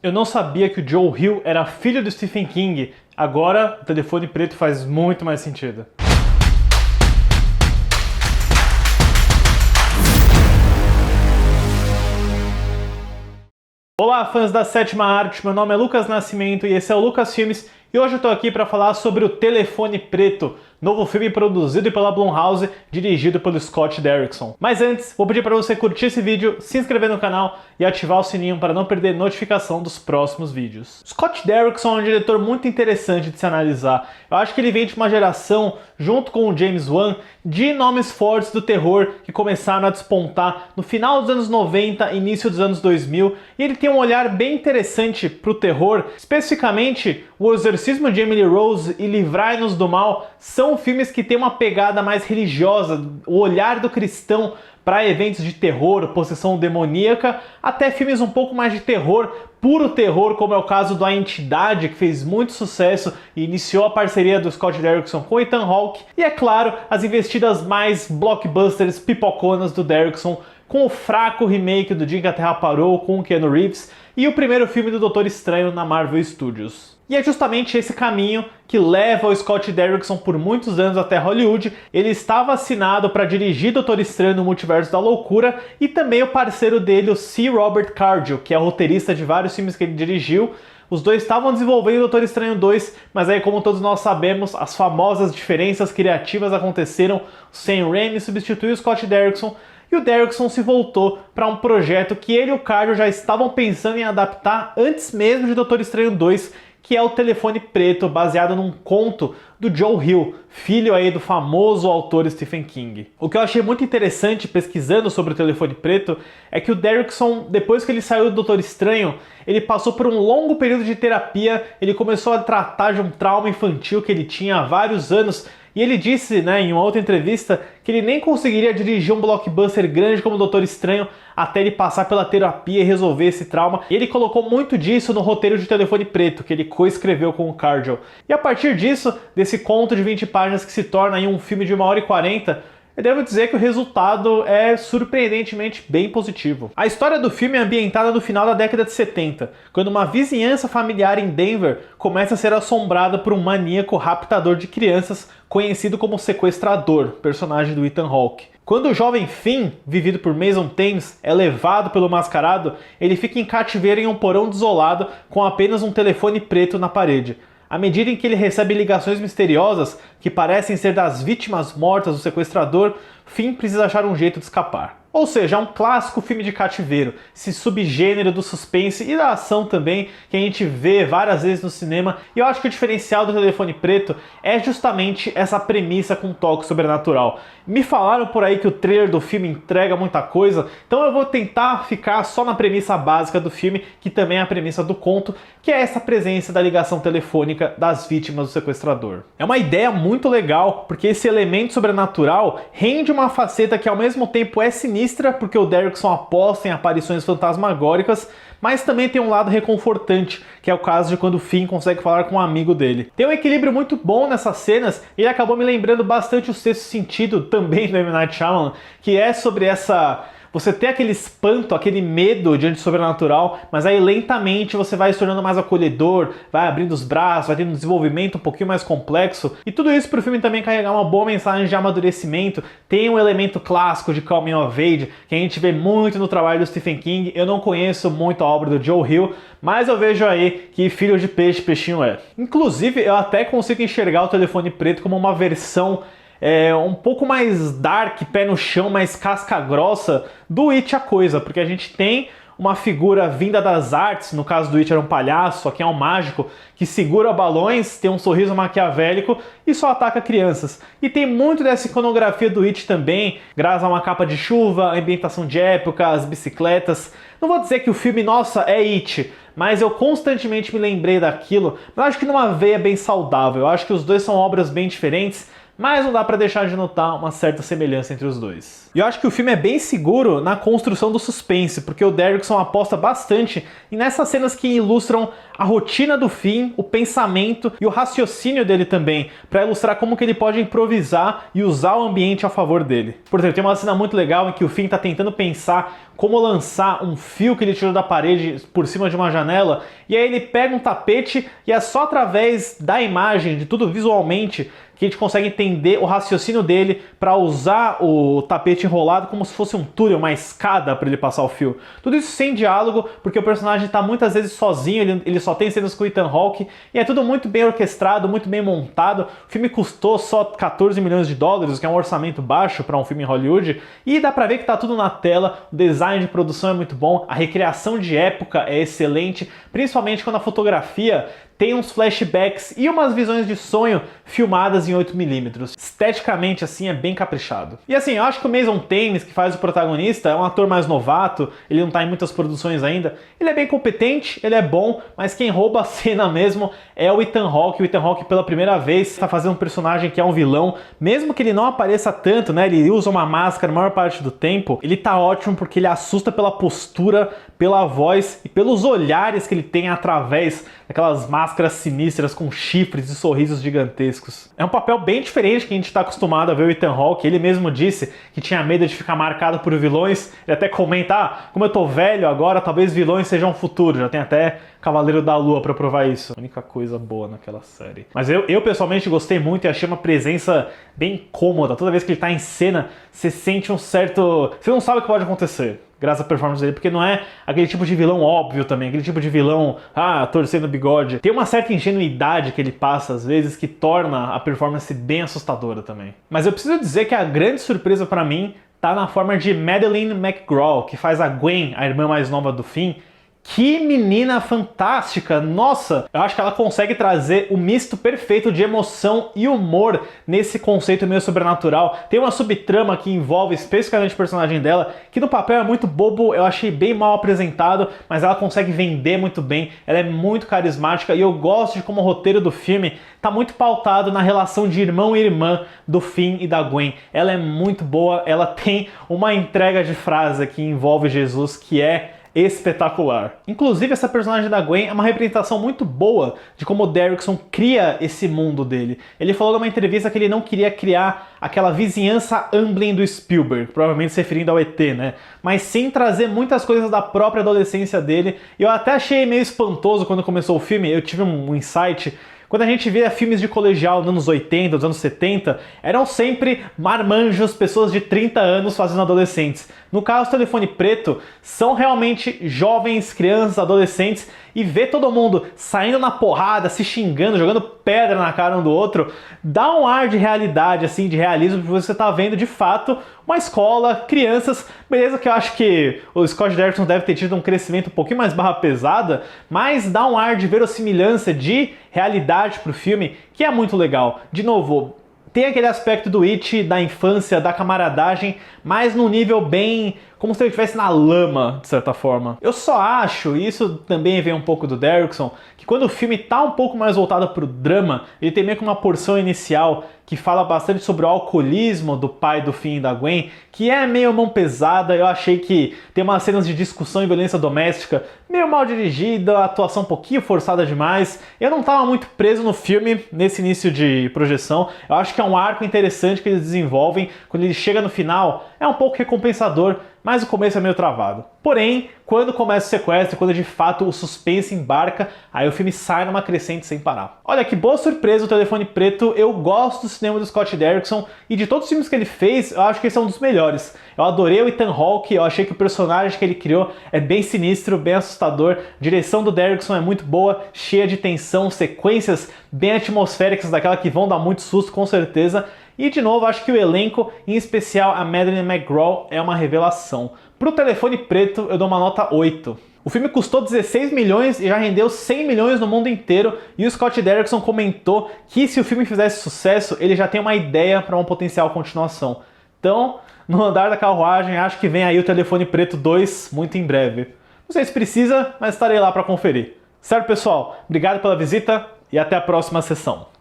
Eu não sabia que o Joe Hill era filho do Stephen King. Agora, o Telefone Preto faz muito mais sentido. Olá, fãs da Sétima Arte. Meu nome é Lucas Nascimento e esse é o Lucas Filmes. E hoje eu tô aqui para falar sobre o Telefone Preto, novo filme produzido pela Blumhouse, dirigido pelo Scott Derrickson. Mas antes, vou pedir para você curtir esse vídeo, se inscrever no canal e ativar o sininho para não perder notificação dos próximos vídeos. Scott Derrickson é um diretor muito interessante de se analisar. Eu acho que ele vem de uma geração, junto com o James Wan, de nomes fortes do terror que começaram a despontar no final dos anos 90, início dos anos 2000, e ele tem um olhar bem interessante para o terror, especificamente O Exorcismo de Emily Rose e Livrai-nos do Mal são filmes que têm uma pegada mais religiosa, o olhar do cristão para eventos de terror, possessão demoníaca, até filmes um pouco mais de terror, puro terror, como é o caso do A Entidade, que fez muito sucesso e iniciou a parceria do Scott Derrickson com Ethan Hawke, e é claro, as investidas mais blockbusters, pipoconas do Derrickson, com o fraco remake do Dia que a Terra Parou com o Keanu Reeves e o primeiro filme do Doutor Estranho na Marvel Studios. E é justamente esse caminho que leva o Scott Derrickson por muitos anos até Hollywood. Ele estava assinado para dirigir Doutor Estranho no Multiverso da Loucura e também o parceiro dele, o C. Robert Cargill, que é roteirista de vários filmes que ele dirigiu. Os dois estavam desenvolvendo o Doutor Estranho 2, mas aí, como todos nós sabemos, as famosas diferenças criativas aconteceram. O Sam Raimi substituiu o Scott Derrickson e o Derrickson se voltou para um projeto que ele e o Cargill já estavam pensando em adaptar antes mesmo de Doutor Estranho 2, que é o Telefone Preto, baseado num conto do Joe Hill, filho aí do famoso autor Stephen King. O que eu achei muito interessante pesquisando sobre o Telefone Preto é que o Derrickson, depois que ele saiu do Doutor Estranho, ele passou por um longo período de terapia, ele começou a tratar de um trauma infantil que ele tinha há vários anos, e ele disse, em uma outra entrevista, que ele nem conseguiria dirigir um blockbuster grande como o Doutor Estranho até ele passar pela terapia e resolver esse trauma. E ele colocou muito disso no roteiro de Telefone Preto, que ele coescreveu com o Cargill. E a partir disso, desse conto de 20 páginas que se torna aí um filme de 1h40, eu devo dizer que o resultado é surpreendentemente bem positivo. A história do filme é ambientada no final da década de 70, quando uma vizinhança familiar em Denver começa a ser assombrada por um maníaco raptador de crianças conhecido como Sequestrador, personagem do Ethan Hawke. Quando o jovem Finn, vivido por Mason Thames, é levado pelo mascarado, ele fica em cativeiro em um porão desolado com apenas um telefone preto na parede. À medida em que ele recebe ligações misteriosas que parecem ser das vítimas mortas do sequestrador, Finn precisa achar um jeito de escapar. Ou seja, é um clássico filme de cativeiro, esse subgênero do suspense e da ação também, que a gente vê várias vezes no cinema, e eu acho que o diferencial do Telefone Preto é justamente essa premissa com um toque sobrenatural. Me falaram por aí que o trailer do filme entrega muita coisa, então eu vou tentar ficar só na premissa básica do filme, que também é a premissa do conto, que é essa presença da ligação telefônica das vítimas do sequestrador. É uma ideia muito legal, porque esse elemento sobrenatural rende uma faceta que ao mesmo tempo é sinistra, porque o Derrickson aposta em aparições fantasmagóricas, mas também tem um lado reconfortante, que é o caso de quando o Finn consegue falar com um amigo dele. Tem um equilíbrio muito bom nessas cenas, e ele acabou me lembrando bastante o Sexto Sentido, também do M. Night Shyamalan, que é sobre essa... Você tem aquele espanto, aquele medo diante do sobrenatural, mas aí lentamente você vai se tornando mais acolhedor, vai abrindo os braços, vai tendo um desenvolvimento um pouquinho mais complexo. E tudo isso para o filme também carregar uma boa mensagem de amadurecimento. Tem um elemento clássico de Coming of Age, que a gente vê muito no trabalho do Stephen King. Eu não conheço muito a obra do Joe Hill, mas eu vejo aí que filho de peixe, peixinho é. Inclusive, eu até consigo enxergar o Telefone Preto como uma versão um pouco mais dark, pé no chão, mais casca grossa do It a Coisa, porque a gente tem uma figura vinda das artes, no caso do It era um palhaço, aqui é um mágico, que segura balões, tem um sorriso maquiavélico e só ataca crianças. E tem muito dessa iconografia do It também, graças a uma capa de chuva, a ambientação de época, as bicicletas. Não vou dizer que o filme, nossa, é It, mas eu constantemente me lembrei daquilo, mas acho que numa veia bem saudável. Eu acho que os dois são obras bem diferentes, mas não dá pra deixar de notar uma certa semelhança entre os dois. E eu acho que o filme é bem seguro na construção do suspense, porque o Derrickson aposta bastante nessas cenas que ilustram a rotina do Finn, o pensamento e o raciocínio dele também, para ilustrar como que ele pode improvisar e usar o ambiente a favor dele. Por exemplo, tem uma cena muito legal em que o Finn tá tentando pensar como lançar um fio que ele tirou da parede por cima de uma janela, e aí ele pega um tapete e é só através da imagem, de tudo visualmente, que a gente consegue entender o raciocínio dele para usar o tapete enrolado como se fosse um túnel, uma escada para ele passar o fio. Tudo isso sem diálogo, porque o personagem está muitas vezes sozinho, ele só tem cenas com o Ethan Hawke, e é tudo muito bem orquestrado, muito bem montado. O filme custou só 14 milhões de dólares, que é um orçamento baixo para um filme em Hollywood, e dá para ver que tá tudo na tela, o design de produção é muito bom, a recriação de época é excelente, principalmente quando a fotografia tem uns flashbacks e umas visões de sonho filmadas em 8mm. Esteticamente, assim, é bem caprichado. E assim, eu acho que o Mason Thames, que faz o protagonista, é um ator mais novato, ele não tá em muitas produções ainda. Ele é bem competente, ele é bom, mas quem rouba a cena mesmo é o Ethan Hawke. O Ethan Hawke, pela primeira vez, tá fazendo um personagem que é um vilão. Mesmo que ele não apareça tanto, né, ele usa uma máscara a maior parte do tempo, ele tá ótimo porque ele assusta pela postura, pela voz e pelos olhares que ele tem através daquelas máscaras sinistras com chifres e sorrisos gigantescos. É um papel bem diferente que a gente está acostumado a ver o Ethan Hawke. Ele mesmo disse que tinha medo de ficar marcado por vilões. Ele até comenta, como eu tô velho agora, talvez vilões sejam o futuro. Já tem até Cavaleiro da Lua para provar isso. A única coisa boa naquela série. Mas eu pessoalmente gostei muito e achei uma presença bem cômoda. Toda vez que ele tá em cena, você sente um certo... Você não sabe o que pode acontecer, graças à performance dele, porque não é aquele tipo de vilão óbvio também, aquele tipo de vilão, torcendo o bigode. Tem uma certa ingenuidade que ele passa às vezes que torna a performance bem assustadora também. Mas eu preciso dizer que a grande surpresa pra mim tá na forma de Madeleine McGraw, que faz a Gwen, a irmã mais nova do Finn. Que menina fantástica! Nossa, eu acho que ela consegue trazer o misto perfeito de emoção e humor nesse conceito meio sobrenatural. Tem uma subtrama que envolve especificamente o personagem dela, que no papel é muito bobo, eu achei bem mal apresentado, mas ela consegue vender muito bem, ela é muito carismática e eu gosto de como o roteiro do filme tá muito pautado na relação de irmão e irmã do Finn e da Gwen. Ela é muito boa, ela tem uma entrega de frase que envolve Jesus que é espetacular. Inclusive, essa personagem da Gwen é uma representação muito boa de como o Derrickson cria esse mundo dele. Ele falou numa entrevista que ele não queria criar aquela vizinhança Amblin do Spielberg, provavelmente se referindo ao ET, né? Mas sim trazer muitas coisas da própria adolescência dele. E eu até achei meio espantoso quando começou o filme, eu tive um insight. Quando a gente via filmes de colegial nos anos 80, nos anos 70, eram sempre marmanjos, pessoas de 30 anos fazendo adolescentes. No caso, Telefone Preto são realmente jovens, crianças, adolescentes, e ver todo mundo saindo na porrada, se xingando, jogando pedra na cara um do outro, dá um ar de realidade, assim, de realismo, porque você tá vendo de fato uma escola, crianças, beleza que eu acho que o Scott Derrickson deve ter tido um crescimento um pouquinho mais barra pesada, mas dá um ar de verossimilhança, de realidade pro filme, que é muito legal. De novo, tem aquele aspecto do It, da infância, da camaradagem, mas num nível bem... como se ele estivesse na lama, de certa forma. Eu só acho, e isso também vem um pouco do Derrickson, que quando o filme tá um pouco mais voltado pro drama, ele tem meio que uma porção inicial que fala bastante sobre o alcoolismo do pai do Finn e da Gwen, que é meio mão pesada. Eu achei que tem umas cenas de discussão e violência doméstica meio mal dirigida, a atuação um pouquinho forçada demais. Eu não tava muito preso no filme nesse início de projeção. Eu acho que é um arco interessante que eles desenvolvem. Quando ele chega no final, é um pouco recompensador, mas o começo é meio travado. Porém, quando começa o sequestro, quando de fato o suspense embarca, aí o filme sai numa crescente sem parar. Olha, que boa surpresa o Telefone Preto. Eu gosto do cinema do Scott Derrickson e de todos os filmes que ele fez, eu acho que esse é um dos melhores. Eu adorei o Ethan Hawke, eu achei que o personagem que ele criou é bem sinistro, bem assustador. A direção do Derrickson é muito boa, cheia de tensão, sequências bem atmosféricas, daquela que vão dar muito susto com certeza. E de novo, acho que o elenco, em especial a Madeleine McGraw, é uma revelação. Pro Telefone Preto, eu dou uma nota 8. O filme custou 16 milhões e já rendeu 100 milhões no mundo inteiro, e o Scott Derrickson comentou que se o filme fizesse sucesso, ele já tem uma ideia para uma potencial continuação. Então, no andar da carruagem, acho que vem aí o Telefone Preto 2 muito em breve. Não sei se precisa, mas estarei lá para conferir. Certo, pessoal? Obrigado pela visita e até a próxima sessão.